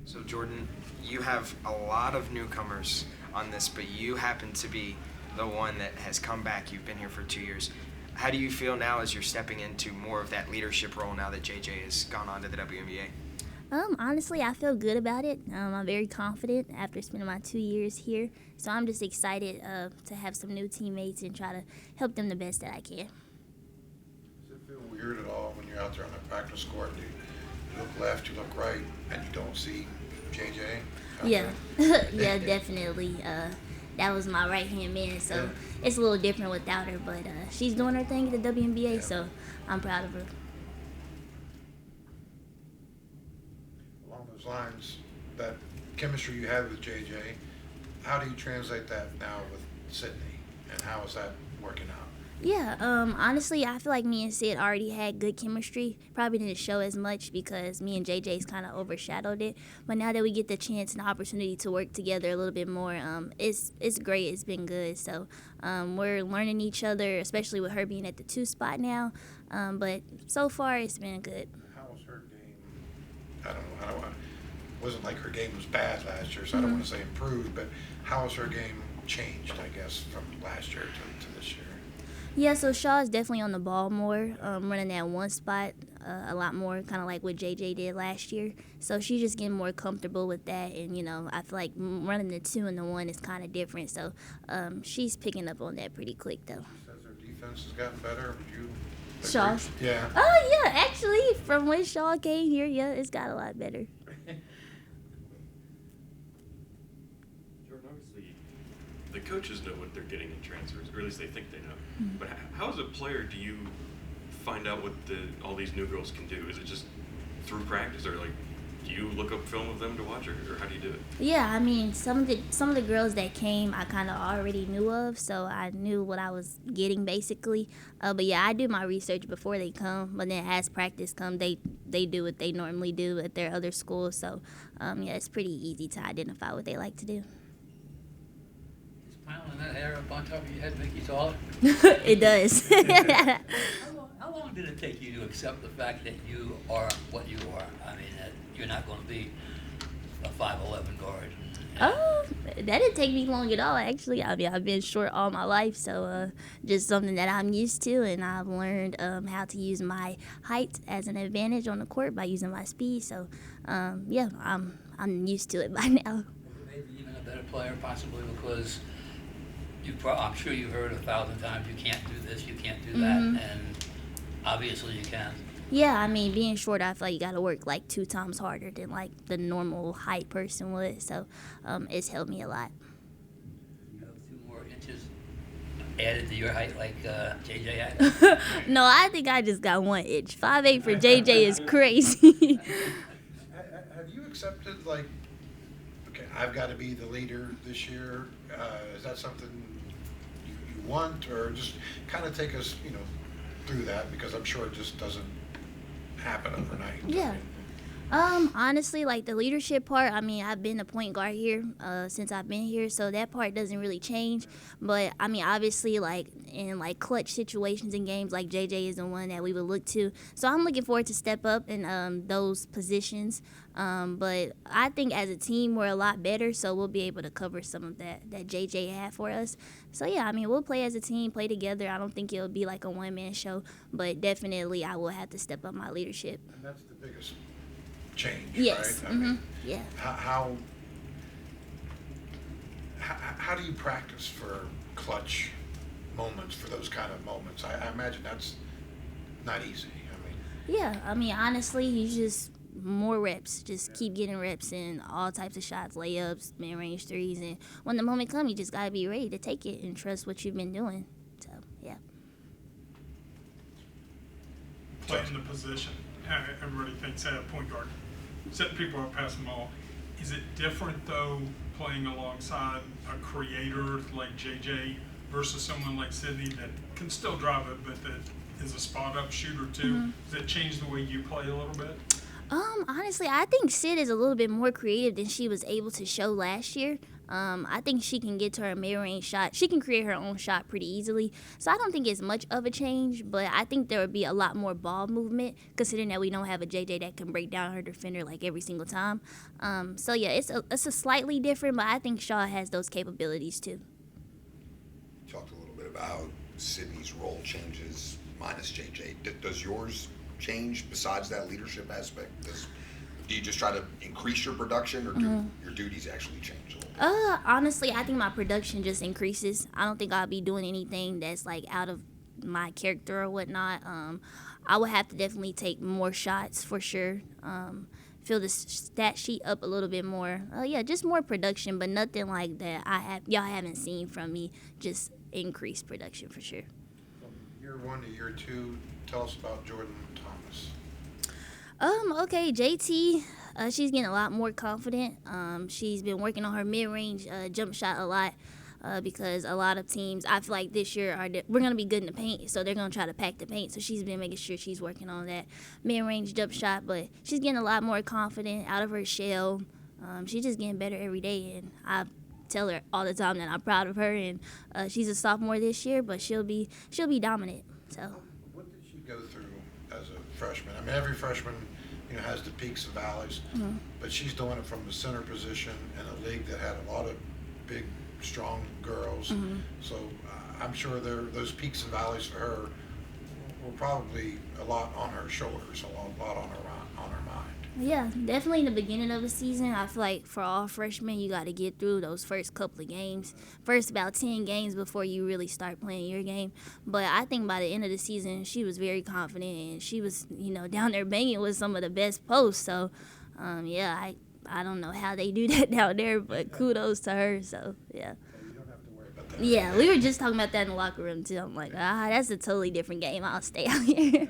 So Jordan, you have a lot of newcomers on this, but you happen to be the one that has come back. You've been here for 2 years. How do you feel now as you're stepping into more of that leadership role now that JJ has gone on to the WNBA? Honestly, I feel good about it. I'm very confident after spending my 2 years here. So I'm just excited to have some new teammates and try to help them the best that I can. Does it feel weird at all when you're out there on the practice court and you look left, you look right, and you don't see JJ? Yeah, yeah, definitely. That was my right-hand man, so it's a little different without her. But she's doing her thing at the WNBA, so I'm proud of her. Along those lines, that chemistry you had with JJ, how do you translate that now with Sydney, and how is that working out? Yeah, honestly, I feel like me and Sid already had good chemistry. Probably didn't show as much because me and JJ's kind of overshadowed it. But now that we get the chance and the opportunity to work together a little bit more, it's great. It's been good. So we're learning each other, especially with her being at the 2 spot now. But so far, it's been good. How was her game? I don't know. It wasn't like her game was bad last year, so I don't want to say improved, but how has her game changed, I guess, from last year to this year? Yeah, so Shaw is definitely on the ball more, running that 1 spot a lot more, kind of like what JJ did last year. So she's just getting more comfortable with that, and, I feel like running the 2 and the 1 is kind of different. So she's picking up on that pretty quick, though. She says her defense has gotten better. Would you agree? Shaw's? Yeah. Oh, yeah, actually, from when Shaw came here, yeah, it's got a lot better. Jordan, obviously, the coaches know what they're getting in transfers, or at least they think they know. But how as a player do you find out what all these new girls can do? Is it just through practice, or like do you look up film of them to watch, or how do you do it? Yeah, I mean, some of the girls that came, I kind of already knew of, so I knew what I was getting basically. But yeah, I do my research before they come. But then as practice come, they do what they normally do at their other schools. So yeah, it's pretty easy to identify what they like to do. Smiling that hair up on top of your head make you taller? It does. How long did it take you to accept the fact that you are what you are? I mean, that you're not going to be a 5'11" guard. That didn't take me long at all, actually. I mean, I've been short all my life, so just something that I'm used to, and I've learned how to use my height as an advantage on the court by using my speed. So, yeah, I'm used to it by now. Maybe even a better player, possibly, because I'm sure you've heard 1,000 times, you can't do this, you can't do that, and obviously you can. Yeah, I mean, being short, I feel like you got to work like 2 times harder than like the normal height person would. So it's helped me a lot. You have 2 more inches added to your height like JJ had? No, I think I just got 1 inch. 5'8" for JJ is crazy. Have you accepted, like, okay, I've got to be the leader this year? Is that something you want, or just kind of take us, through that, because I'm sure it just doesn't happen overnight. Yeah. Honestly, like the leadership part, I mean, I've been a point guard here since I've been here, so that part doesn't really change. But I mean, obviously, like in like clutch situations in games, like JJ is the one that we would look to. So I'm looking forward to step up in those positions. But I think as a team, we're a lot better, so we'll be able to cover some of that JJ had for us. So yeah, I mean, we'll play as a team, play together. I don't think it'll be like a one-man show, but definitely I will have to step up my leadership. And that's the biggest change, yes. right? I mean, yeah. How do you practice for clutch moments, for those kind of moments? I imagine that's not easy. Yeah, I mean, honestly, you just more reps. Just keep getting reps in all types of shots, layups, mid-range threes, and when the moment comes, you just got to be ready to take it and trust what you've been doing. So, yeah. Playing the position. Everybody thinks point guard. Setting people up, passing the ball. Is it different, though, playing alongside a creator like JJ versus someone like Sydney that can still drive it, but that is a spot-up shooter, too? Does it change the way you play a little bit? Honestly, I think Sid is a little bit more creative than she was able to show last year. I think she can get to her mid-range shot. She can create her own shot pretty easily. So I don't think it's much of a change, but I think there would be a lot more ball movement considering that we don't have a JJ that can break down her defender like every single time. So yeah, it's a slightly different, but I think Shaw has those capabilities too. Talked a little bit about how Sydney's role changes minus JJ. Does yours change besides that leadership aspect? Do you just try to increase your production, or do your duties actually change a little bit? Honestly, I think my production just increases. I don't think I'll be doing anything that's like out of my character or whatnot. I would have to definitely take more shots for sure. Fill the stat sheet up a little bit more. Yeah, just more production, but nothing like that y'all haven't seen from me. Just increased production for sure. From year 1 to year 2, tell us about Jordan Thomas. Okay, JT, she's getting a lot more confident. She's been working on her mid-range jump shot a lot because a lot of teams, I feel like this year, we're going to be good in the paint, so they're going to try to pack the paint. So she's been making sure she's working on that mid-range jump shot, but she's getting a lot more confident, out of her shell. She's just getting better every day, and I tell her all the time that I'm proud of her, and she's a sophomore this year, but she'll be dominant. So. What did she go through as a freshman? I mean, every freshman, has the peaks and valleys, but she's doing it from the center position in a league that had a lot of big, strong girls. So I'm sure those peaks and valleys for her were probably a lot on her shoulders, a lot on her mind. Yeah, definitely in the beginning of the season, I feel like for all freshmen, you got to get through those first couple of games, first about 10 games before you really start playing your game. But I think by the end of the season, she was very confident, and she was, down there banging with some of the best posts. So, yeah, I don't know how they do that down there, but kudos to her. So, yeah. You don't have to worry about that. Yeah, we were just talking about that in the locker room, too. I'm like, that's a totally different game. I'll stay out here.